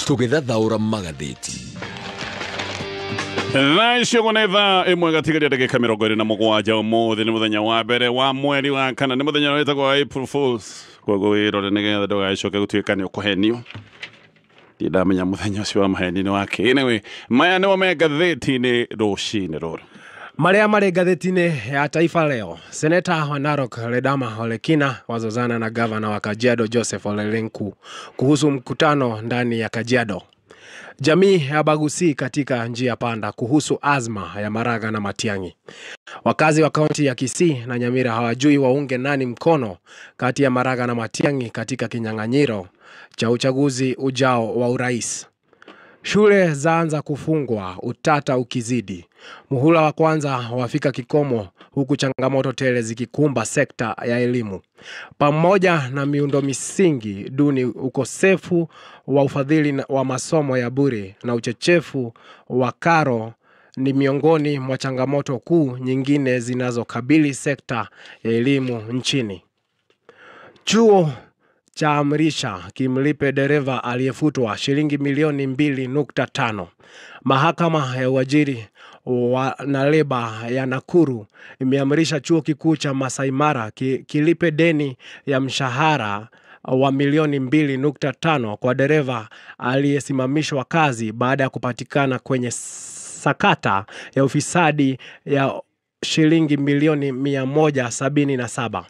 tũgĩthathaũra magathĩti. Thacio gonetha imwe gatigaria ndagĩka 27 ũmũthĩ nĩ mũthenya wa mbere wa mweri wa kana nĩ mũthenya wĩtagwo April Fools. Koguo wĩrore nĩgetha ndũgacoke gũtuĩka nĩ ũkũhenio. Ndamenya mũthenya ũcio wa maheni nĩ wake. Anyway, maya nĩmo me ngathĩti-inĩ rũcinĩ rũrũ. Maria mare gazetini ya Taifa Leo. Seneta wa Narok Ledama Ole Kina wazozana na gavana wa Kajiado Joseph Ole Lenku kuhusu mkutano ndani ya Kajiado. Jamii ya Bagusi katika njia panda kuhusu azma ya Maraga na Matiang'i. Wakazi wa kaunti ya Kisii na Nyamira hawajui waunge nani mkono kati ya Maraga na Matiang'i katika kinyang'anyiro cha uchaguzi ujao wa urais. Shule zaanza kufungwa, utata ukizidi. Muhula wa kwanza wafika kikomo huku changamoto tele zikikumba sekta ya elimu. Pamoja na miundo misingi duni, ukosefu wa ufadhili wa masomo ya bure na uchechefu wa karo ni miongoni mwa changamoto kuu nyingine zinazokabili sekta ya elimu nchini. Chuo cha amrisha kimlipe dereva aliyefutwa shilingi milioni 2.5. Mahakama ya uajiri na leba ya Nakuru imeamrisha chuo kikuu cha Masai Mara kilipe deni ya mshahara wa milioni 2.5 kwa dereva aliyesimamishwa kazi baada ya kupatikana kwenye sakata ya ufisadi ya shilingi milioni 177.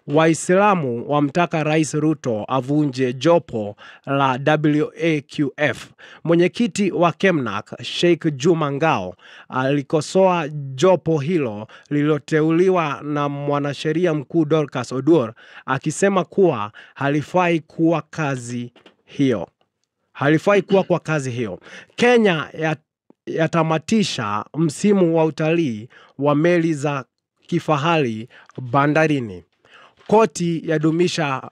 Waislamu wamtaka Rais Ruto avunje jopo la WAQF. Mwenyekiti wa Kemnak Sheikh Juma Ngao alikosoa jopo hilo lililoteuliwa na mwanasheria mkuu Dorcas Oduor, akisema kuwa halifai kuwa kwa kazi hiyo. Kenya yatamatisha msimu wa utalii wa meli za kifahari bandarini. Koti yadumisha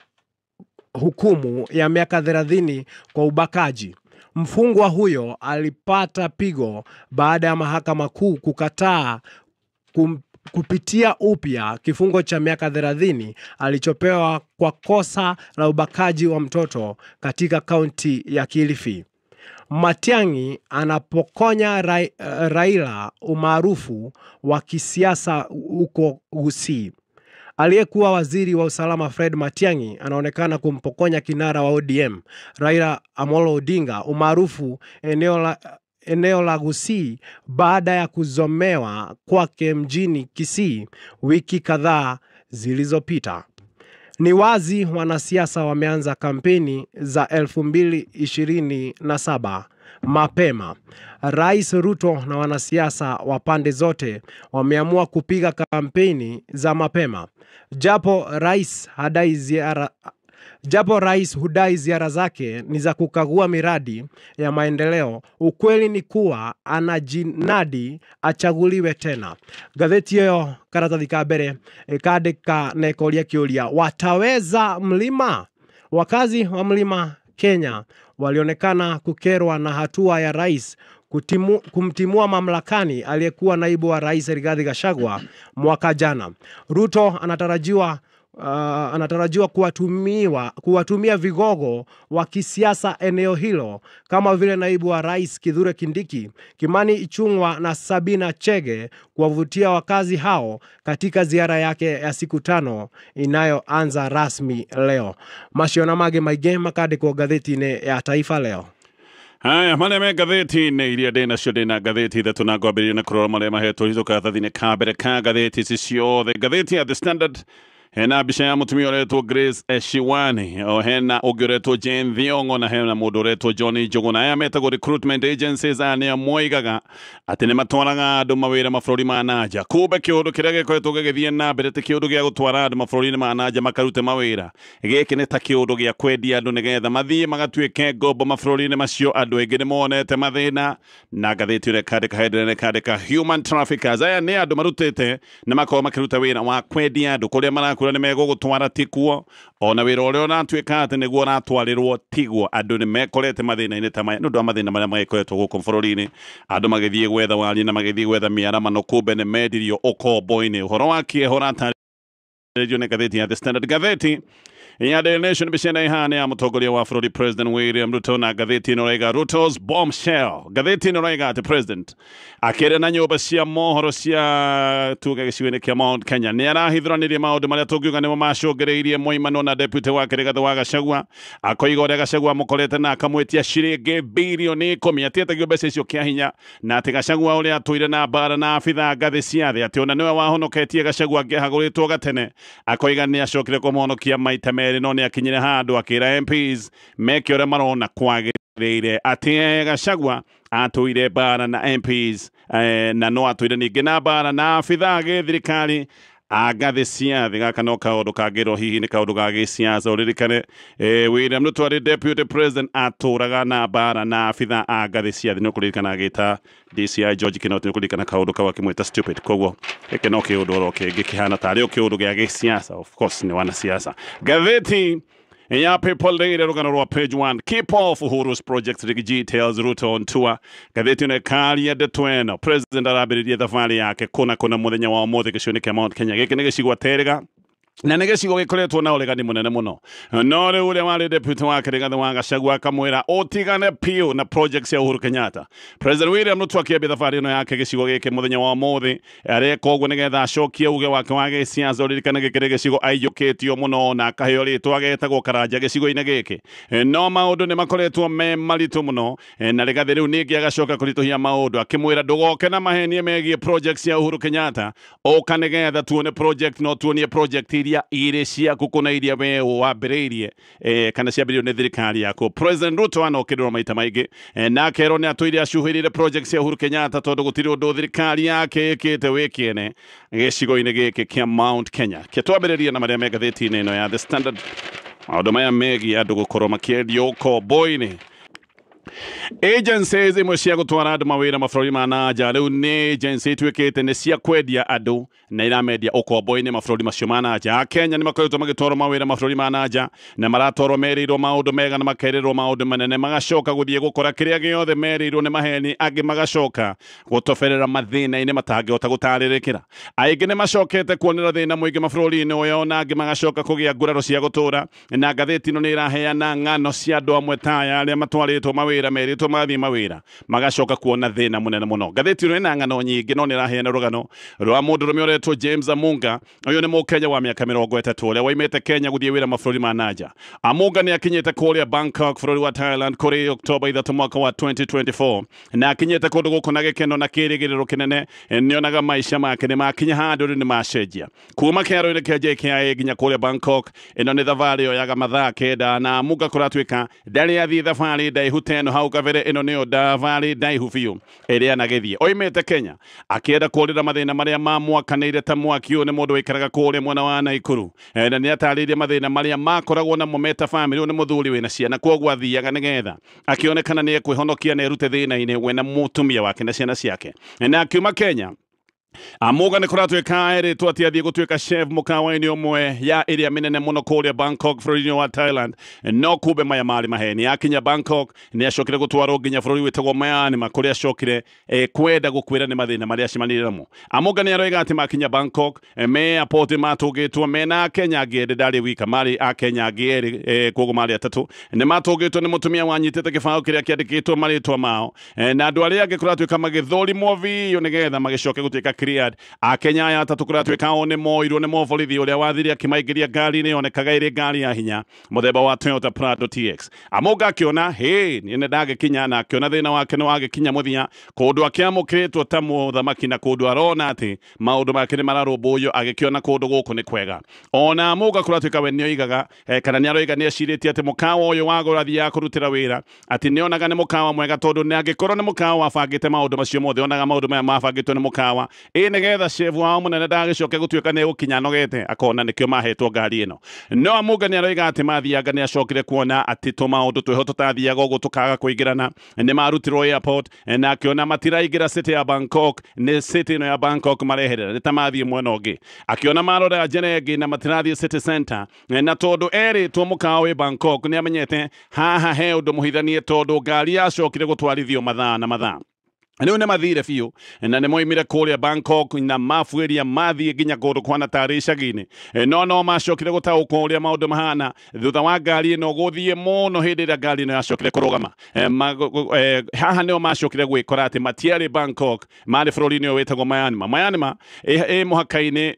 hukumu ya miaka 30 kwa ubakaji. Mfungwa huyo alipata pigo baada ya mahakama kuu kukataa kupitia upya kifungo cha miaka 30 alichopewa kwa kosa la ubakaji wa mtoto katika kaunti ya Kilifi. Matiang'i anapokonya Raila umaarufu wa kisiasa huko Gusii. Aliyekuwa waziri wa usalama Fred Matiang'i anaonekana kumpokonya kinara wa ODM Raila Amolo Odinga umaarufu eneo la Gusii baada ya kuzomewa kwake mjini Kisii wiki kadhaa zilizopita. Ni wazi wanasiasa wameanza kampeni za 2027 mapema. Rais Ruto na wanasiasa wa pande zote wameamua kupiga kampeni za mapema. Japo rais hudai ziara zake ni za kukagua miradi ya maendeleo, ukweli ni kuwa anajinadi achaguliwe tena. Gazeti hiyo karatathi ka mbere kandika na ikoria kiuria, wataweza mlima? Wakazi wa Mlima Kenya walionekana kukerwa na hatua ya rais kumtimua mamlakani aliyekuwa naibu wa rais Rigathi Gachagua mwaka jana. Ruto anatarajiwa kuwatumia vigogo wa kisiasa eneo hilo kama vile naibu wa rais Kithure Kindiki, Kimani Ichung'wah na Sabina Chege kuwavutia wakazi hao katika ziara yake ya siku 5 inayoanza rasmi leo. Maciona mage maige makandikwo ngathĩti-inĩ ya Taifa Leo. Haya, marĩa me ngathĩti-inĩ iria ndĩnacio ndĩna ngathĩti ithatũ na ngwambĩrĩria na kũrora marĩa mahetwo hizo karatathi-inĩ ka mbere ka ngathĩti ici ciothe. Ngathĩti ya The Standard hena mbica ya mutumia uretwo Grace Eshiwani, o hena ũngĩ uretwo Jane Thiong'o, na hena mũndũ uretwo John Njuguna. Aya metagwo recruitment agencies, aya nĩo moigaga atĩ nĩ matwaraga andũ mawĩra mabũrũri ma nanja. Kumbe kĩũndũ kĩrĩa gĩkoretwo gĩgĩthiĩ na mbere ti kĩũndũ gĩa gũtwara andũ mabũrũri-inĩ ma nanja makarute mawĩra. Gĩkĩ nĩ ta kĩũndũ gĩa kwendia andũ nĩgetha mathiĩ magatuĩke ngombo mabũrũri-inĩ macio. Andũ aingĩ nĩ monete mathĩna, na ngathĩti ĩrĩa ĩkandĩka headline ĩkandĩka human traffickers. Aya nĩ andũ marutĩte na makorwo makĩruta wĩra wa kwendia andũ kũrĩa marakũra nĩ megũgũtwara tikuo, ona wĩra ũrĩa ũratuĩka atĩ nĩguo ũratwarĩrwo tiguo. Andũ nĩ mekorete mathĩna-inĩ ta maya nĩ ũndũ wa mathĩna marĩa magĩkoretwo gũkũ bũrũri-inĩ. Andũ magĩthiĩ gwetha wari na magĩthiĩ gwetha mĩaramano, kumbe nĩ mendirio ũkombo-inĩ. Ũhoro wa kĩeho ũratarĩrio nĩ ngathĩti ya The Standard. Ngathĩti ya Daily Nation bicena ihane ya mutongoria wa bũrũri President William Ruto na ngathĩti ĩno raiga Ruto's bombshell. Ngathĩti ĩno raiga atĩ President akĩrĩ na nyũmba cia mohoro cia tuge gĩcigo-inĩ kĩa Mount Kenya nĩ arahithũranirie maũndũ marĩa tũngiuga nĩmo macũngĩrĩirie moimano na deputy wake Rigathĩ wa Gachagua, akoiga ũrĩa Gachagua mũkorete na akamwĩtia ciringi birioni 10 atietagio mbeca icio kĩa hinya, na atĩ Gachagua ũrĩa atũire na mbara na abitha ngathĩ cia thĩ atĩ ona nĩwe wahonoketie Gachagua angĩahagũrĩtwo gatene, akoiga nĩ acokire kũmũhonokia maita merĩ no nĩ akinyire handũ akĩra MPs meke ũrĩa marona kwagĩrĩire, atĩ Gachagua atũire mbara na MPs na no atũire ningĩ na mbara na abitha gĩthirikari agathĩ cia thĩ. Gaka no kaũndũ kangĩrwo hihi nĩ kaũndũ ga gĩsiasa. Ũririkane William Ruto arĩ deputy president atũraga na mbara na abitha a ngathĩ cia thĩ. Nĩ ũkũririkana agĩta DCI George Kinoti, nĩ ũkũririkana kaũndũ kau akĩmwĩta stupid. Koguo gĩkĩ no kĩũndũ oro kĩngĩ kĩhana tarĩ o kĩũndũ gĩa gĩsiasa. Of course nĩ wanasiasa. Ngathĩti ya People Daily rũgano rwa page 1, keep off Uhuru's project Riggy tells Ruto on tour. Ngathĩti ĩno ĩkaria ndeto ĩno, president arambĩrĩria thabarĩ yake kũna mũthenya wa ũmũthĩ gĩcigo-inĩ kĩa Mount Kenya. Gĩkĩ nĩ gĩcigo aterĩga na nĩ gĩcigo gĩkoretwo na ũregani mũnene mũno, no rĩu ũrĩa warĩ deputy wake Rigathĩ wa Gachagua akamwĩra ũtigane piũ na project cia Uhuru Kenyatta. President William Ruto akĩambia thabarĩ ĩno yake gĩcigo gĩkĩ mũthenya wa ũmũthĩ, areka ũguo nĩgetha acokie uge wake wa gĩsiasa. Ũririkane gĩkĩ nĩ gĩcigo aiyũkĩtio mũno na akaheo rĩtwa agetagwo Karanja gĩcigo-inĩ gĩkĩ, no maũndũ nĩ makoretwo me maritũ mũno, na Rigathĩ rĩu ningĩ agacoka kũritũhia maũndũ akĩmwĩra ndũgoke na mahenie megiĩ project cia Uhuru Kenyatta, ũka nĩgetha tuone project no tuonie project iria irĩ ciaku kuna iria we wambĩrĩirie kana ciambĩrĩirio nĩ thirikari yako. President Ruto anokĩrĩrwo maita maingĩ na akerwo nĩ atũire acuhĩrĩire project cia Uhuru Kenyatta tondũ gũtirĩ ũndũ thirikari yake ĩkĩte wĩkĩene gĩcigo-inĩ gĩkĩ kĩa Mount Kenya. Kĩtwambĩrĩria na marĩa me ngathĩti-inĩ ĩno ya The Standard, maũndũ maya megiĩ andũ gũkorwo makĩendio ũkombo-inĩ. Agencies imwe cia gũtwara andũ mawĩra mabũrũri ma nanja rĩu nĩ agency ituĩkĩte nĩ cia kwendia andũ na iramendia ũkombo-inĩ mabũrũri macio ma nanja. Kenya nĩ makoretwo magĩtwarwo mawĩra mabũrũri ma nanja na maratwarwo merĩirwo maũndũ mega na makerĩrwo maũndũ manene, magacoka gũthiĩ gũkora kĩrĩa gĩothe merĩirwo nĩ maheni, angĩ magacoka gũtoberera mathĩna-inĩ matangĩhota gũtarĩrĩkĩra. Aingĩ nĩ macokete kuonera thĩna mũingĩ mabũrũri-inĩ ũyũ na angĩ magacoka kũgĩa nguraro cia gũtũra, na ngathĩti ĩno nĩ ĩraheana ng'ano cia andũ amwe ta aya arĩa matwarĩtwo mawĩra merĩtwo mathiĩ mawĩra magacoka kuona thĩna mũnene mũno. Ngathĩti ĩno ĩna ng'ano nyingĩ no nĩ ĩraheana rũgano rwa mũndũrũme ũretwo James Amunga. Ũyũ nĩ Mũkenya wa mĩaka 30 ũrĩa waimĩte Kenya gũthiĩ wĩra mabũrũri ma nanja. Amunga nĩ akinyĩte kũrĩa Bangkok bũrũri wa Thailand kũrĩ Oktoba 3 mwaka wa 2024, na akinyĩte kũndũ gũkũ na gĩkeno na kĩrĩgĩrĩro kĩnene. Nĩonaga maica make nĩ makinya handũ rĩu nĩ macenjia kuma kĩharo-inĩ kĩa JKIA nginya kũrĩa Bangkok. Ĩno nĩ thabarĩ yoyaga mathaa 9 na Amunga kũratuĩka ndarĩ athiĩ thabarĩ ndaihu teno hau kabere. Ĩno nĩyo thabarĩ ndaihu biũ ĩrĩa anagĩthiĩ. Oimĩte Kenya akĩenda kũrĩra mathĩna marĩa mamwakanĩire ta mwaki ũyũ nĩ mũndũ waikaraga kũrĩa mwena wa Naikuru, na nĩ atarĩirie mathĩna marĩa makoragwo namo meta family. Ũyũ nĩ mũthuri wĩna ciana, koguo athiaga nĩgetha akĩonekana nĩ ekwĩhonokia na erute thĩna-inĩ we na mũtumia wake na ciana ciake. Na akiuma Kenya Amunga nĩ kũratuĩka erĩtwo atĩ athiĩ gũtuĩka chef mũkawa-inĩ ũmwe ya ĩrĩa mĩnene mũno kũrĩa Bangkok bũrũri-inĩ wa Thailand, no kumbe maya marĩ maheni. Akinya Bangkok nĩ acokire gũtwarwo nginya bũrũri wĩtagwo Myanmar kũrĩa acokire kwenda gũkwĩra nĩ mathĩna marĩa acimanĩire namo. Amunga nĩ aroiga atĩ makinya Bangkok me airport matũgĩtwo mena Akenya angĩ erĩ, ndarĩ wika, marĩ Akenya angĩ erĩ, koguo marĩ atatũ. Nĩ matũgĩtwo nĩ mũtumia wanyitĩte kĩbaũ kĩrĩa kĩandĩkĩtwo marĩtwa mao, na andũ arĩa angĩ kũratuĩka magĩthũrimwo biũ nĩgetha magĩcoke gũtuĩka cleared. Akenya aya atatũ kũratuĩka o nĩ moirwo nĩ mũborithi ũrĩa wathire akĩmaingĩria ngari-inĩ yonekaga ĩrĩ ngari ya hinya mũthemba wa Toyota Prado TX. Amunga akĩona niĩ nĩ ndagĩkinya, na akĩona thĩna wake nĩ wagĩkinya mũthia, kũndũ akĩamũkĩrĩtwo ta mũthamaki na kũndũ arona atĩ maũndũ make nĩ mararũmbũiyo, agĩkĩona kũndũ gũkũ nĩ kwega. Ona Amunga kũratuĩka we nĩ oigaga kana nĩ aroiga nĩ ecirĩtie atĩ mũkawa ũyũ wagũra athiaga kũrutĩra wĩra atĩ nĩ onaga nĩ mũkawa mwega, tondũ nĩ angĩkorwo nĩ mũkawa wabangĩte maũndũ macio mothe, onaga maũndũ maya mabangĩtwo nĩ mũkawa nĩgetha chef wao mũnene ndagĩcoke gũtuĩka nĩ gũkinya nogete, akona nĩkĩo mahetwo ngari ĩno. No Amunga nĩ aroiga atĩ mathianga nĩ acokire kuona atĩ tũmaũndũ twĩho tũtathiaga ũguo tũkaga kũingĩrana, nĩ marutirwo airport na akĩona matiraingĩra city ya Bangkok, nĩ city ĩno ya Bangkok mareherera, nĩ ta mathiĩ mwena ũngĩ. Akĩona marora njĩra ĩngĩ na matirathiĩ city center, na tondũ erĩtwo mũkawa wĩ Bangkok nĩ amenyete haha he ũndũ mũhithanie, tondũ ngari yacokire gũtwarithio mathaa na mathaa. Nä nä mathire biå na nä moimire kå rä a Bangkok na mabuäria mathiä nginya kå ndå kwana tarä icagi-inä no macokire gå taå å rä a maå ndå mahana thutha wa ngari ä no gå thiä må no hä ndä ä rä a ngari ä no yacokire kå rå gama haha nä o macokire gwä kora atä matiarä Bangkok marä bå rå ri-inä å wä tagwo Myanmar ä må haka-inä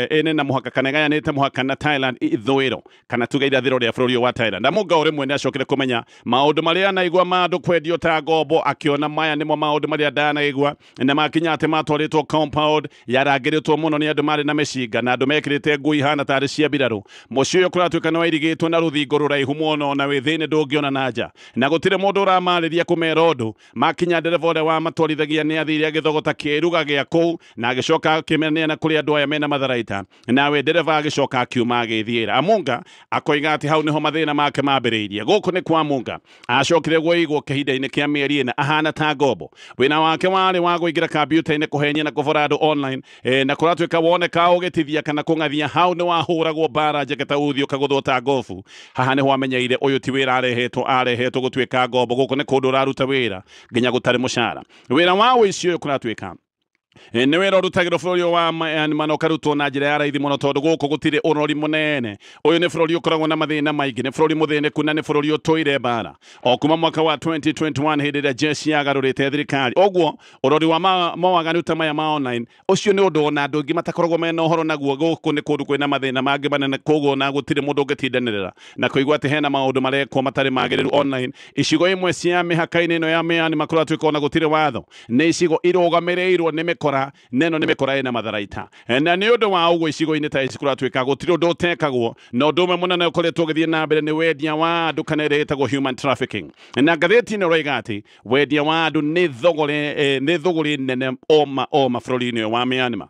ä na må haka kana gayanä te må haka na Thailand ithå ä ro kana tuga irathä ro rä a bå rå ri wa Thailand na må ngao rä mwe nä acokire kå menya maå ndå marä a naigua ma andå kwendio ta ngombo akä maya nä mo maå ndå marä a ndanaigua na makinya atä matwarĩtwo compound yarangĩrĩtwo mũno nĩ andũ marĩ na mĩcinga na andũ mekĩrĩte ngui ihana tarĩ cia mbirarũ mũciĩ ũyũ kũratuĩka nĩ wairigĩtwo na rũthingo rũraihu mũno na wĩ thĩinĩ ndũngĩona na nja na gũtirĩ mũndũ ũramarĩria kũmera ũndũ makinya ndereba ũrĩa wamatwarithagia nĩ athire agĩthogota kĩruga gĩa kũu na agĩcoka akĩmeneana kũrĩ andũ aya mena matharaita nawe ndereba agĩcoka akiuma agĩthiĩra Amunga akoiga atĩ hau nĩho mathĩna make mambĩrĩirie gũkũ nĩ kwa Amunga acokire gwĩigwo kĩhinda-inĩ kĩa mĩeri ĩna ahana ta ngombo wĩna wake warĩ wa gũingĩra kambiuta-inĩ kũhenia na kũbora andũ online na kũratuĩka woneka ũgĩtithia kana kũng'athia hau nĩ wahũragwo mbara njeke ta uthi ũkagũthwo ta ngobu haha nĩho amenyeire ũyũ ti wĩra arehetwo gũtuĩka ngombo gũkũ nĩ kũndũ ũraruta wĩra nginya gũtarĩ mũcara wĩra wa ũici ũyũ kũratuĩka nä wä ra å rutagä rwo bå rå ri wa Myanmar na å karutwo na njä ra ya raithi må no tondå gå kå gå tirä å rori må nene å yå nä bå rå ri å koragwo na mathä na maingä nä bå rå ri må thä nä ku na nä bå rå ri å tå ire mbara o kuma mwaka wa 2021 hä ndä ä rä a jeshi yagarå rä te thirikari åguo å rori wa mawaganu ta maya ma online å cio nä å ndå ona andå aingä matakoragwo mena å horo naguo gå kå nä kå ndå kwä na mathä na mangä manene koguo na gå tirä må ndå å ngä tindanä rä ra na kå igua atä hena maå ndå marekwo matarä magä rä ru online icigo imwe cia mä haka-inä ä no ya Myanmar kå ratuä ka ona gå tirä watho nä icigo irå rä irwo nä mä kora neno nä mä kora ä na matharaita na nä å ndå wa å guo icigo-inä ta ici kå ratuä ka gå tirä å ndå å tekagwo na å ndå ũmwe mũnene å koretwo å gä thiä na mbere nä wendia wa andå kana ä rä ĩtagwo human trafficking na ngathĩti-inĩ ũroiga atĩ wendia wa andũ nĩ thũgũrĩ nene oma bũrũri-inĩ ũyũ wa Myanmar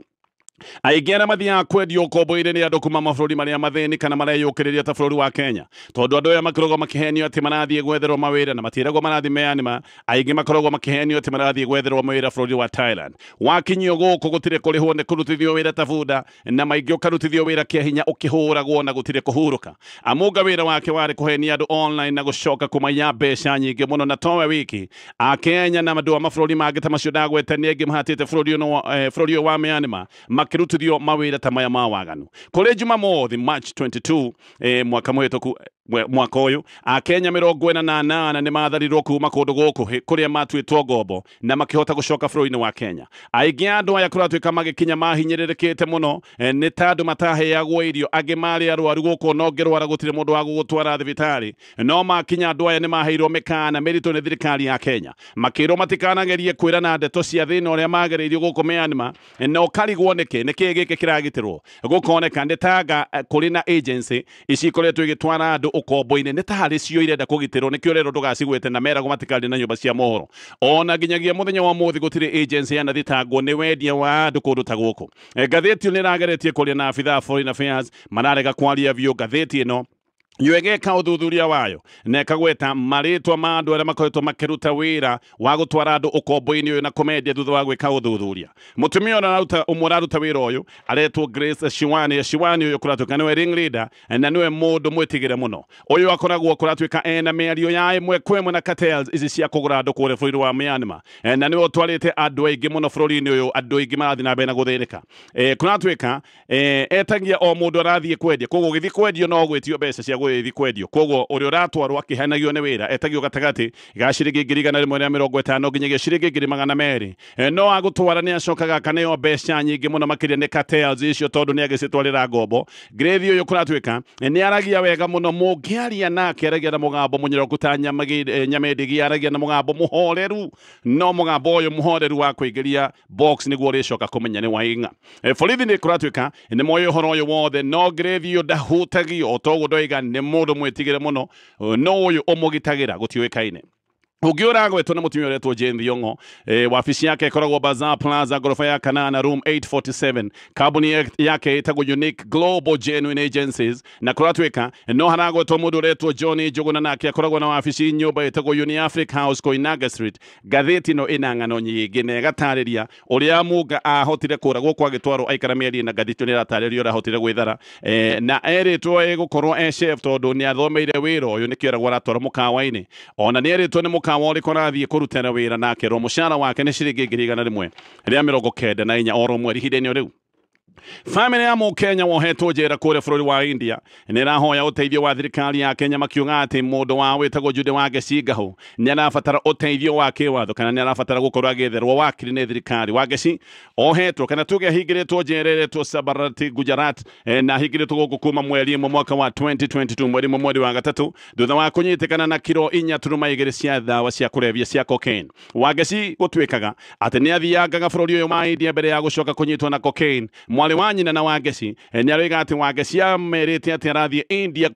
aingĩ arĩa mathiaga kwendio ũkombo-inĩ nĩ andũ kuma mabũrũri marĩa mathĩni kana mareyũkĩrĩria ta bũrũri wa Kenya tondũ andũ aya makoragwo makĩhenio atĩ marathiĩ gwetherwo mawĩra na matieragwo marathiĩ Myanmar aingĩ makoragwo makĩhenio atĩ marathiĩ gwetherwo mawĩra bũrũri wa Thailand wakinyio gũkũ gũtirĩ kũrĩhwo nĩ kũrutithio wĩra ta bunda na maingĩ ũkarutithio wĩra kĩa hinya ũkĩhũragwo na gũtirĩ kũhurũka Amunga wĩra wake warĩ kũhenia andũ online na gũcoka kũmaiya mbeca nyingĩ mũno na towe wiki Akenya na andũ a mabũrũri mangĩ ta macio ndagwetania aingĩ mahatĩte bũrũri ũyũ wa Myanmar makĩrutithio mawĩra ta maya ma waganu kũrĩ Jumamothi March 22 mwaka mũhĩtũku mwaka ũyũ Akenya 48 nĩ matharirwo kuma kũndũ gũkũ kũrĩa matuĩtwo ngombo na makĩhota gũcoka bũrũri-inĩ wa Kenya aingĩ andũ aya kũratuĩka magĩkinya mahinyĩrĩrĩkĩte mũno nĩ ta andũ mataheagwo irio angĩ marĩ arwaru gũkũ no ngĩrwara gũtirĩ mũndũ wa gũgũtwara thibitarĩ no makinya andũ aya nĩ maheirwo mĩkana mĩritũ nĩ thirikari ya Kenya makĩrwo matikanagerie kwĩrana ndeto cia thĩna ũrĩa magereirio gũkũ Myanmar na ũkarigwo nĩkĩ gĩkĩ kĩragitĩrwo gũkoneka nĩ tanga kũrĩ na agency ici ikoretwo igĩtwara andũ ũkombo-inĩ nĩ ta harĩ cio irenda kũgitĩrwo nĩkĩo rero ndũgacigwete na meragwo matikarĩ na nyũmba cia mohoro ona nginyagia mũthenya wa mũthĩ gũtirĩ agency yanathitangwo nĩ wendia wa andũ kũndũ ta gũkũ ngathĩti nĩ ĩrageretie kũria na abithaa foreign affairs mararega kwaria biũ ngathĩti ĩno yũegeka ũthuthuria wayo na ĩkagweta marĩtwa ma andũ arĩa makoretwo makĩruta wĩra wa gũtwara andũ ũkombo-inĩ ũyũ na kũmendia thutha wa gwĩka ũthuthuria mũtumia ũmwe ũraruta wĩra ũyũ aretwo Grace Shiwani ũyũ kũratuĩka nĩwe ring leader na nĩwe mũndũ mwĩtigĩre mũno ũyũ akoragwo kũratuĩka ena mĩario ya ĩmwe kwa ĩmwe na cartels ici cia kũgũra andũ kũrĩa bũrũri wa Myanmar na nĩwe ũtwarĩte andũ aingĩ mũno bũrũri-inĩ ũyũ andũ aingĩ marathiĩ na mbere na gũthĩnĩka kũratuĩka etagia o mũndũ arathiĩ kwendia koguo ũgĩthiĩ kwendio no gwĩtio mbeca cia gũgĩthiĩ kwendio koguo ũrĩa ũratwarwo akĩhenagio nĩ wĩra etagio gatagatĩ ga ciringi 150 nginyagia ciringi 200 no agũtwara nĩ acokaga akaneo mbeca nyingĩ mũno makĩria nĩ cartels icio tondũ nĩ agĩcitwarĩra ngombo Grace ũyũ kũratuĩka nĩ aragia wega mũno mũngĩaria nake aragia na mũgambo mũnyoroku ta Nyamendigi aragia na mũgambo mũhoreru no mũgambo ũyũ mũhoreru wa kũingĩria box nĩguo ũrĩcoka kũmenya nĩ waing'a borithi nĩ kũratuĩka nĩ moĩ ũhoro ũyũ wothe no Grace ũyũ ndahutagio o toguo ndoiga nĩ mũndũ mwĩtigĩre mũno no ũyũ ũmũgitagĩra gũtiũĩkaine ũngĩ ũragwetwo nĩ mũtumia ũretwo Jane Thiong'o wabici yake ĩkoragwo Bazaar Plaza ngoroba ya kanana room 847 kambuni yake ĩtagwo Unique Global Genuine Agencies na kũratuĩka no haragwetwo mũndũ ũretwo John Njũgũna nake akoragwo na wabici nyũmba ĩtagwo Uni-Africa House Koinange Street ngathĩti ĩno ĩna ng'ano nyingĩ na ĩgatarĩria ũrĩa Amunga ahotire kũũragwo kwa gĩtwarwo aikara mĩeri na ngathĩti ĩno ĩratarĩria ũrĩa ahotire gwĩthara na erĩtwo egũkorwo chef tondũ nĩ athomeire wĩra ũyũ nĩkĩo eragwo aratwara mũkawa-inĩ ona nĩ erĩtwo nĩ mũkawa ũrĩkũ arathiĩ kũrutĩra wĩra nake ro mũcara wake nĩ ciringi 100 rĩa 94 oro mweri ihinda-inĩ rĩu. Family ya Mũkenya wohetwo njera kũrĩa bũrũri wa India nĩ ĩrahoya ũteithio wa thirikari ya Kenya makiuga atĩ mũndũ wa wĩtagwo Jude Wangeci Ngahu nĩ arabatara ũteithio wa kĩwatho kana nĩ arabatara gũkorwo agĩetherwo wakiri nĩ thirikari. Wangeci ohetwo kana tuge ahingĩrĩtwo njera ĩretwo Sabarati Gujarat na ahingĩrĩtwo gũkũ kuma mweri ĩmwe mwaka wa 2022 mweri wa gatatũ thutha wa kũnyitĩkana na kiro 4.2 cia ndawa cia kũrebia cia cocaine. Wangeci gũtuĩkaga atĩ nĩ athiangaga bũrũri ũyũ wa India mbere ya gũcoka kũnyitwo na cocaine. Mwarĩ wa nyina na Wangeci nĩ aroiga atĩ Wangeci amerite atĩ arathiĩ India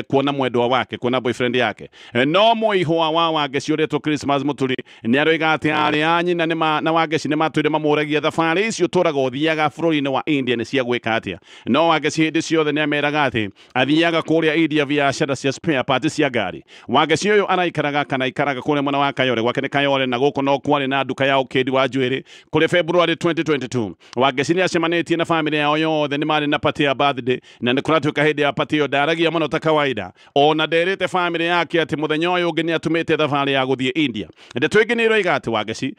kuona mwendwa wake, kuona boyfriend yake. No mũihwa wa Wangeci ũretwo Christmas Mũturi nĩ aroiga atĩ arĩ a nyina na Wangeci nĩ matwĩre mamũragia thabarĩ icio tũraga ũthiaga bũrũri-inĩ wa India nĩ cia gwĩka atĩa. No Wangeci hĩndĩ ciothe nĩ ameraga atĩ athiaga kũrĩa India biacara cia spare parts cia ngari. Wangeci ũyũ araikaraga kũrĩa mwena wa Kayole, gwake nĩ Kayole, na gũkũ no kwarĩ na nduka ya ũkĩndi wa njuĩrĩ. Kũrĩ February 2022 Wangeci nĩ acemanĩtie na family yao yothe nĩ marĩ na party ya birthday na nĩ kũratuĩka hĩndĩ ya party ĩyo ndaragia mũno ta kawaida. Ona nderĩte family yake atĩ mũthenya ũyũ ũngĩ nĩ atũmĩte thabarĩ ya gũthiĩ India. Ndeto ĩngĩ nĩ ĩroiga atĩ Wangeci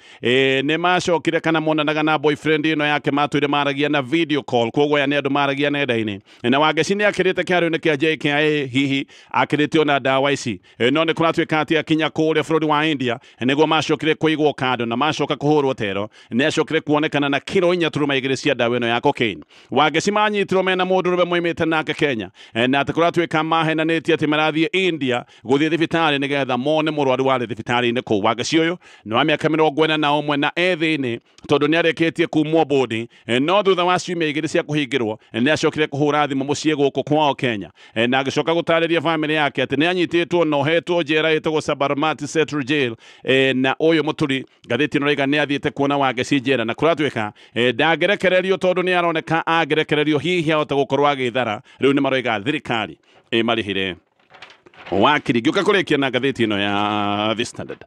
nĩ macokire kana monanaga na boyfriend ĩno yake matwĩre maragia na video call, koguo ya nĩ andũ maragia nenda-inĩ. Na Wangeci nĩ akĩrĩte kĩharo-inĩ kĩa JKIA hihi akĩrĩte ona ndawa ici. No nĩ kũratuĩka atĩ akinya kũrĩa bũrũri wa India nĩguo macokire kũigwo kando na macoka kũhũrwo tero. Nĩ acokire kuonekana na kiro 4.2 cia ndawa ĩno ya cocaine. Wangeci manyitirwo mena mũndũrũme moimĩte nake Kenya na atĩ kũratuĩka mahenanĩtie atĩ marathiĩ India gũthiĩ thibitarĩ nĩgetha mone mũrwaru warĩ thibitarĩ-inĩ kũu. Wangeci ũyũ nĩ wa mĩaka 41 na ethĩ-inĩ tondũ nĩ arĩkĩtie kumwo bũndi, no thutha wa ciumia 2 cia kũhingĩrwo nĩ acokire kũhũra thimũ mũciĩ gũkũ kwao Kenya na agĩcoka gũtarĩria family yake atĩ nĩ anyitĩtwo na ohetwo njera ĩtagwo Sabarmati Central Jail. Na ũyũ Mũturi ngathĩti ĩno raiga nĩ athiĩte kuona Wangeci njera na kũratuĩka ndangĩrekererio tondũ nĩ aroneka angĩrekererio hihi ahota gũkorwo agĩthara. Rĩu nĩ maroiga thirikari ĩmarĩhire wakiri. Ngĩũka kũrĩkia na ngathĩti ĩno ya The Standard.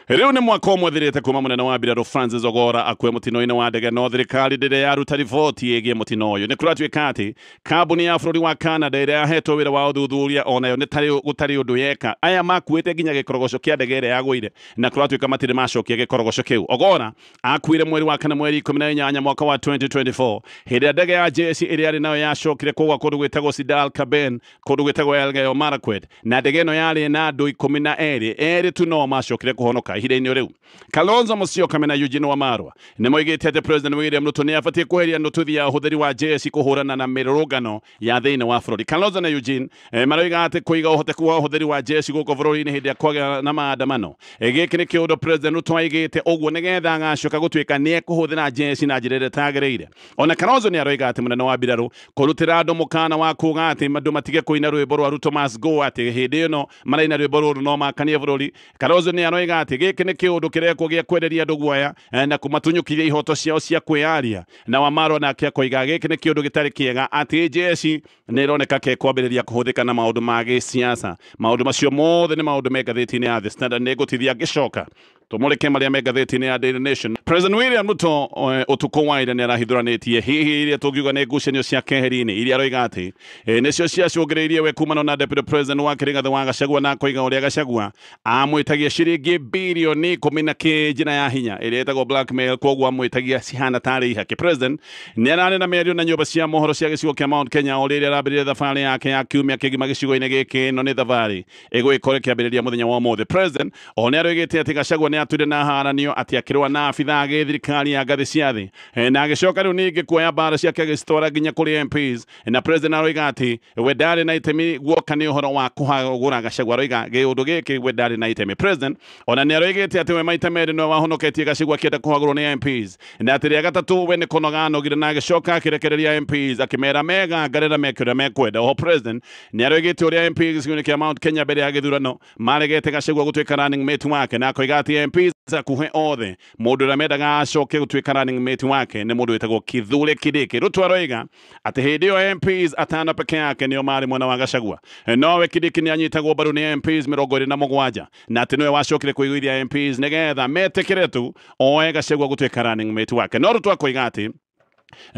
Rĩu nĩ mwaka ũmwe thirĩte kuma mũnene wa mbirarũ Francis Ogora akue mũtino-inĩ wa ndege, no thirikari ndĩrĩ yaruta riboti ĩgiĩ mũtino ũyũ. Nĩ kũratuĩka atĩ kambuni ya bũrũri wa Canada ĩrĩa yahetwo wĩra wa ũthuthuria onayo gũtarĩ ũndũ yeka. Aya makuĩte nginya gĩkorogoco kĩa ndege ĩrĩa yagũire na kũratuĩka matirĩ macokia gĩkorogoco kĩu. Ogora akuire mweri wa kana mweri 18 mwaka wa 2024 hĩndĩ ya ndege ya jesi ĩrĩa yarĩ nayo yacokire kũgwa kũndũ gwĩtagwo Sidal Caben, kũndũ gwĩtagwo Elgeyo Marakwet, na ndege ĩno yarĩ na andũ 12, erĩ tu no macokire kũhonoka ihinda-inĩ rĩu. Kalonzo Musyoka na Eugene Wamalwa nĩ moigĩte atĩ President William Ruto nĩ abatiĩ kweheria nũtuthi ya ũhũthĩri wa jesi kũhũrana na mĩrũrũngano ya thĩinĩ wa bũrũri. Kalonzo na Eugene maroiga atĩ kũiga ũhoteku wa ũhũthĩri wa jesi gũkũ bũrũri-inĩ hĩndĩ ya kwagĩa na maandamano, gĩkĩ nĩ kĩũndũ President Ruto aigĩte ũguo nĩgetha agacoka gũtuĩka nĩ ekũhũthĩra jesi na njĩra ĩrĩa ĩtagĩrĩire. Ona Kalonzo nĩ aroiga atĩ mũnene wa mbirarũ kũrutĩra andũ mũkana wa kuuga atĩ andũ matige kũina rwĩmbo rwa Ruto Must Go, atĩ hĩndĩ ĩno maraina rwĩmbo rũrũ no makanie bũrũri. Kalonzo nĩ aroiga atĩ gĩkĩ nĩ kĩũndũ kĩrekwo gĩa kwenderia andũ guoya na kũmatunyũkithia ihoto ciao cia kwĩyaria. Na Wamalwa nake akoiga gĩkĩ nĩ kĩũndũ gĩtarĩ kĩega, atĩ jesi nĩ ĩroneka kwambĩrĩria kũhũthĩka na maũndũ ma gĩsiasa. Maũndũ macio mothe nĩ maũndũ me ngathĩti-inĩ ya The Standard. Nĩ ngũtithia ngĩcoka tumũrĩke marĩa me ngathĩti-inĩ ya Daily Nation. President William Ruto ũtukũ wa ira nĩ arahithũranĩtie hihi iria tũngiuga nĩ ngucanio cia keheri-inĩ iria aroiga atĩ nĩcio ciacũngĩrĩirie we kumana na Deputy President wa Rigathi wa Gachagua na koiga ũrĩa Gachagua amwĩtagia ciringi birioni 10 njĩra ya hinya ĩrĩa ĩtagwo blackmail, koguo amwĩtagia cihana tarĩ ihaki. President nĩ ararĩ na mĩario na nyũmba cia mohoro cia gĩcigo kĩa Mount Kenya o rĩrĩa arambĩrĩria thabarĩ yake ya kiumia kĩgima gĩcigo-inĩ gĩkĩ. Ĩno nĩ thabarĩ ĩgũgĩkorwo ĩkĩambĩrĩria mũthenya wa ũmũthĩ. President o nĩ aroigĩte atĩ Gachagua nĩ atwĩre na haranio atĩ akĩrũa na abithaa gĩthirikari ya ngathĩ cia thĩ, na agĩcoka rĩu ningĩ kuoya mbara ciake agĩcitwara nginya kũrĩ MPs. Na President aroiga atĩ we ndarĩ na itemi guoka nĩ ũhoro wa kũhagũra Gachagua. Aroiga gĩũndũ gĩkĩ we ndarĩ na itemi. President ona nĩ aroigĩte atĩ we maita merĩ no wahonoketie Gachagua akĩenda kũhagũrwo nĩ MPs, na atĩ rĩa gatatũ we nĩ kũnoga anogire na agĩcoka akĩrekereria MPs akĩmera mega ngarĩra meke ũrĩa mekwenda. Oho President nĩ aroigĩte ũrĩa MPs gĩcigo-inĩ kĩa Mount Kenya mbere ya gĩthurano maregete Gachagua gũtuĩka running mate wake, na akoiga atĩ MPs akuhe othe mũndũ ũrĩa mendaga acoke gũtuĩka running mate wake nĩ mũndũ wĩtagwo Kithure Kindiki. Ruto aroiga atĩ hĩndĩ ĩyo MPs atano peke yake nĩo marĩ mwena wa Gachagua, nowe Kindiki nĩ anyitagwo mbaru nĩ MPs 27 na atĩ nĩwe wacokire kũiguithia MPs nĩgetha metĩkĩre tu oe Gachagua gũtuĩka running mate wake. No Ruto akoiga atĩ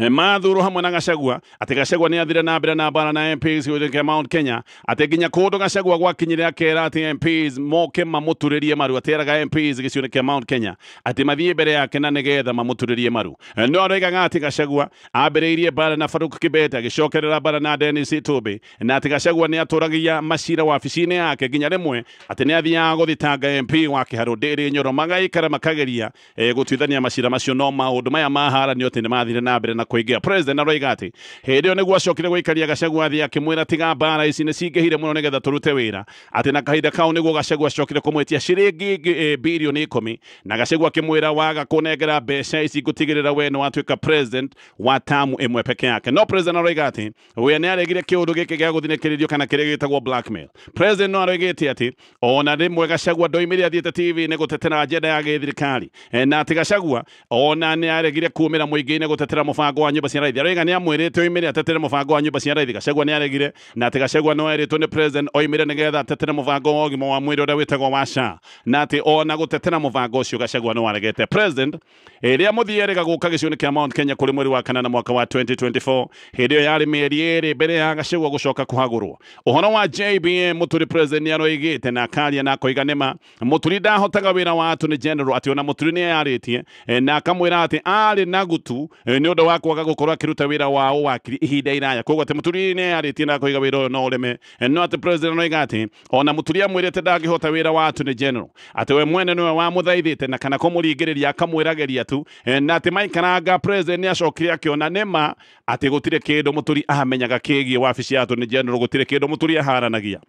mathuro hamwe na Gachagua ati Gachagua ni athire na mbere na bara na MPs gũthĩke Mount Kenya ati nginya kũndũ Gachagua gwakinyire akera ati MPs moke mamũturĩrie maru ateraga MPs gĩcigo kĩa Mount Kenya ati mathiĩ mbere yake na nĩgetha mamũturĩrie maru no aroigaga ati Gachagua ambĩrĩirie bara na Faruk Kibet agĩcokerera bara na Dennis Itumbi na ati Gachagua ni atũragia macira wabici-inĩ yake nginya rĩmwe ati nĩ athiaga gũthitanga MP wa Kĩharũ Ndĩrĩ Nyoro magaikara makageria gũtuithania macira macio no maũndũ maya maharanio ati nĩ mathire na mbere na kuingia president aroiga ati hindi niguo acokire gwikaria Gachagua thi akimwira tiga mbara ici ni cingihire muno nigetha turute wira ati na kahinda kau niguo Gachagua acokire kumwetia ciringi bilioni 10 na Gachagua akimwira waga kunengera mbeca ici gutigirira we no atuika president wa tamu imwe peke yake no president aroiga ati we ni aregire kiundu giki gia guthinikiririo kana kiria gitagwo blackmail president no aroigite ati ona rimwe Gachagua ndoimire athiete TV ni gutetera agenda ya githirikari na ati Gachagua ona ni aregire kumira muingi-ini gutetera mubango wa nyumba cia raithi aroiga ni amwirite oimire atetere mubango wa nyumba cia raithi Gachagua ni aregire na ati Gachagua no eritwo ni president oimire nigetha atetere mubango wa ũgima wa mwĩrĩ ũrĩa wĩtagwo wa SHA na ati ona gutetera mubango ũcio Gachagua no aregete president ĩrĩa mũthiĩrĩga gũka gĩcigo-inĩ kĩa Mount Kenya kũrĩ mweri wa kanana mwaka wa 2024 hĩndĩ ĩyo yarĩ mĩeri ĩrĩ mbere ya Gachagua gũcoka kũhagũrwo ũhoro wa JBM mũturi president nĩ aroigĩte na akaria na akoiga nĩma mũturi ndahotaga wĩra wa attorney general ati ona mũturi nĩ yarĩtie na akamwĩra ati arĩ na gutu nĩ ũndũ wa kwaga gũkorwo akĩruta wĩra wa wakiri ihinda iraya koguo ati mũturi nĩ yarĩtie na akoiga wĩra ũyũ no ũreme no ati president oiga ati ona mũturi amwĩrĩte ndangĩhota wĩra wa attorney general ati we mwene nĩwe wamũthaithĩte na kana kũmũringĩrĩria akamwĩrageria tu na ati maikaranga president nĩ acokire akĩona nĩma ati gũtirĩ kĩndũ mũturi amenyaga kĩgiĩ wabici ya attorney general gũtirĩ kĩndũ mũturi aharanagia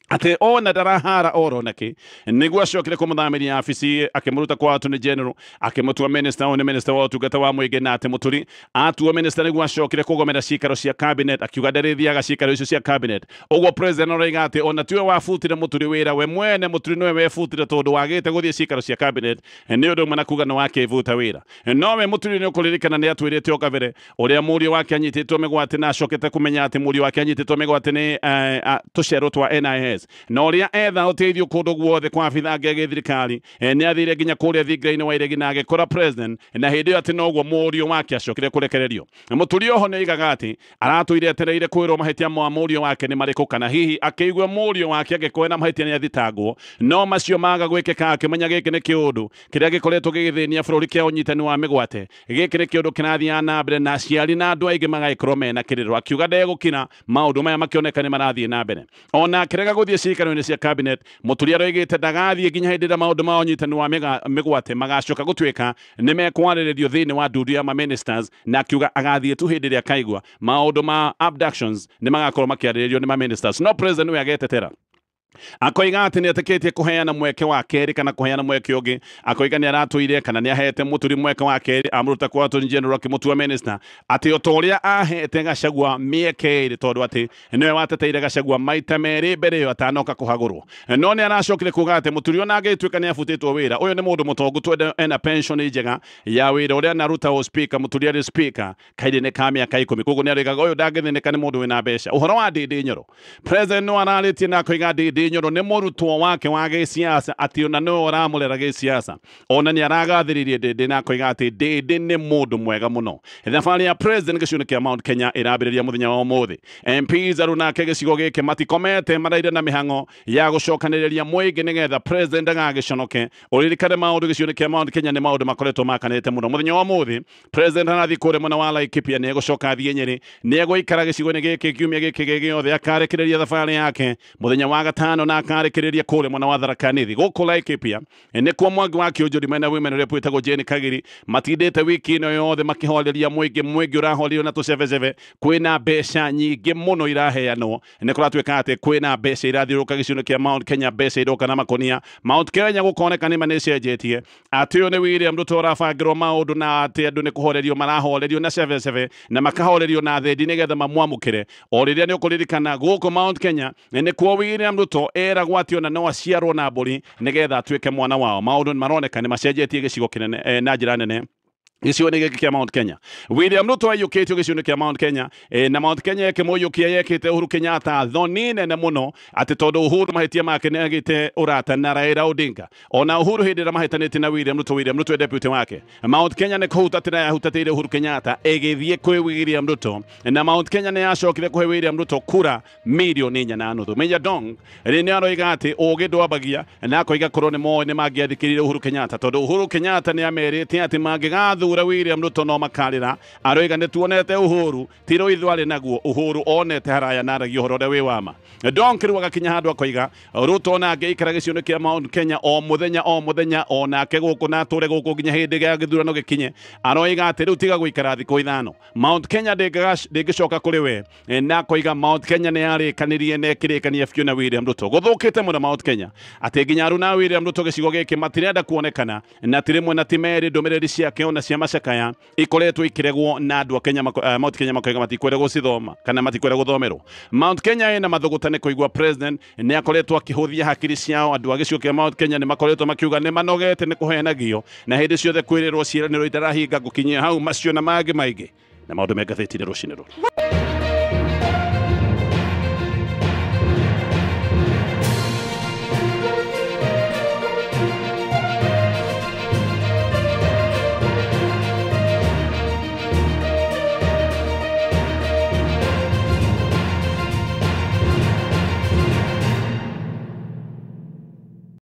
ati ona ndarahara oro nake niguo acokire kũmũthamiria abici akĩmũruta kwa attorney general akĩmũtua minister one minister wa ũtungata wa mũingĩ na ati mũturi atuo minister niguo acokire kũgomera cikaro cia cabinet akiuga ndarĩthiaga cikaro icio cia cabinet ũguo president aroiga ati ona tiwe wabutire mũturi wĩra we mwene mũturi nĩwe webutire tondũ wagĩte gũthiĩ cikaro cia cabinet nĩ ũndũ ũmwe na kuga nĩ wakĩbuta wĩra nowe mũturi nĩ ũkũririkana nĩ atwĩrĩte o kabere ũrĩa mũriũ wake anyitĩtwo mĩgwate na acokete kũmenya ati mũriũ wake anyitĩtwo mĩgwate nĩ tũcerũ twa NIS na ũrĩa etha ũteithio kũndũ guothe kwa abitha angĩ a gĩthirikari nĩ athire nginya kũrĩa thingira-inĩ wa iregi na agĩkora president na hĩndĩ ĩyo atĩ noguo mũriũ wake acokire kũrekererio mũturi oho nĩ oigaga atĩ aratũire etereire kwĩrwo mahĩtia ma mũriũ wake nĩ marĩkũ kana hihi akĩigua mũriũ wake angĩkorwo na mahĩtia nĩ athitangwo no macio maga gwĩkĩka akĩmenya gĩkĩ nĩ kĩũndũ kĩrĩa gĩkoretwo gĩgĩthĩnia bũrũri kĩa ũnyitani wa mĩgwate gĩkĩ nĩ kĩũndũ kĩrathiaga na mbere na aciari na andũ aingĩ magagĩkorwo mena kĩrĩro akiuga ndegũkina maũndũ maya makĩoneka nĩ marathiĩ na mbere ona akĩrega gũthiĩ cikaro-inĩ cia cabinet mũturi aroigĩte ndagathiĩ nginya hĩndĩ ĩrĩa maũndũ ma ũnyitani wa mĩgwate magacoka gũtuĩka nĩ mekwarĩrĩrio thĩinĩ wa ndundu ya ma-ministers na akiuga agathiĩ tu hĩndĩ ĩrĩa akaigua maũndũ ma abductions nĩ magakorwo makĩarĩrĩrio nĩ ma-ministers no president nĩwe agetetera akoiga ati nĩ etĩkĩtie kũheana mweke wa kerĩ kana kũheana mweke ũngĩ akoiga nĩ aratũire kana nĩ ahete mũturi mweke wa kerĩ amũruta kwa attorney general akĩmũtua minister ati o ta ũrĩa ahete Gachagua mĩeke ĩrĩ tondũ ati nĩwe wateteire Gachagua maita merĩ mbere ĩyo atanoka kũhagũrwo no nĩ aracokire kuga ati mũturi ona angĩtuĩka nĩ abutĩtwo wĩra ũyũ nĩ mũndũ mũtongu twende ena pension njega ya wĩra ũrĩa naruta o speaker mũturi arĩ speaker kahinda-inĩ ka mĩaka 10 koguo nĩ aroigaga ũyũ ndangĩthĩnĩka nĩ mũndũ wĩna mbeca ũhoro wa Ndĩndĩ Nyoro president no ararĩtie na akoiga Ndĩndĩ Nyoro nĩ mũrutwo wake wa gĩsiasa ati ona nĩwe ũramũrera gĩsiasa ona nĩ aragathĩrĩirie Ndĩndĩ na akoiga ati Ndĩndĩ nĩ mũndũ mwega mũno thabarĩ ya president gĩcigo-inĩ kĩa Mount Kenya ĩrambĩrĩria mũthenya wa ũmũthĩ MPs arũ nake gĩcigo gĩkĩ matikomete maraire na mĩhang'o ya gũcokanĩrĩria mũingĩ nĩgetha president agagĩconoke ũririkane maũndũ gĩcigo-inĩ kĩa Mount Kenya nĩ maũndũ makoretwo makanĩte mũno mũthenya wa ũmũthĩ president anathi kũrĩ mwena wa Laikipia nĩ egũcoka athiĩ Nyeri nĩ egũikara gĩcigo-inĩ gĩkĩ kiumia gĩkĩ gĩothe akarekereria thabarĩ yake mũthenya wa gatano na akarekereria kũrĩ mwena wa Tharaka Nithi gũkũ Laikipia nĩkuo Mwangi wa Kĩũnjũri mena women rep wĩtagwo Jane Kagiri matindĩte wiki ĩno yothe makĩhoreria mũingĩ ũrahorerio na tũcebecebe kwĩna mbeca nyingĩ mũno iraheanwo nĩ kũratuĩka atĩ kwĩna mbeca irathiũrũka gĩcigo-inĩ kĩa Mount Kenya mbeca iroka na makonia Mount Kenya gũkoneka nĩma nĩ cenjetie atĩ ũyũ nĩ William Ruto ũrabangĩrwo maũndũ na atĩ andũ nĩ kũhorerio marahorerio na cebecebe na makahorerio na thendi nĩgetha mamwamũkĩre o rĩrĩa nĩ ũkũririkana gũkũ Mount Kenya nĩkuo William Ruto eragwo atĩ ona no aciarwo na mbũri nĩgetha atuĩke mwana wao maũndũ nĩ maroneka nĩ macenjetie gĩcigo kĩnene na njĩra nene gicione giki kia Mount Kenya. William Ruto ayukitio gicione kia Mount Kenya na Mount Kenya kimuyukia yekite Uhuru Kenyatta thoni nene muno ati tondu Uhuru mahitia make ni agite urata na Raila Odinga ona Uhuru hindira mahitanite na William Ruto deputy wake. Mount Kenya ni kuhutatira yahutatire Uhuru Kenyatta egithie kwi William Ruto na Mount Kenya ni yacokire kwi William Ruto kura milioni 4.5 Meja Dong ni aroiga ati ugi ndwambagia na akoiga korwo ni moe ni mangiathikirire Uhuru Kenyatta tondu Uhuru Kenyatta ni amerite ati mangigathura William Ruto no makarira aroiga ni tuonete Uhuru tiro ithwari naguo Uhuru onete haraya naragio horo ri wama Dong kirwa gakinya handu akoiga Ruto na ngeikara gicione kia Mount Kenya o muthenya ona ke guku na ture guku nginya hindi ya githurano gikinye aroiga ati riu tiga guikara thiko ithano Mount Kenya ndingicoka kuri we na koiga Mount Kenya ni yarikanirie na kirikania biu na William Ruto guthukite muno Mount Kenya ati nginya ru na William Ruto gicigo giki matirenda kuonekana na tirimwe na timeri ndumiriri ciake ona cia macakaya ikoretwo ikiregwo na andu a Kenya Mount Kenya makoiga matikwere gucithoma kana matikwere guthomerwo Mount Kenya ina mathugutane kuigwa president ni akoretwo akihuthia hakiri ciao andu a gicigo kia Mount Kenya ni makoretwo makiuga ni manogete ni kuhenagio na hindi ciothe kwirirwo ciiraniro itarahinga gukinyia hau macio na mangĩ maingĩ na maundu me ngathĩti-inĩ rũcinĩ rũrũ.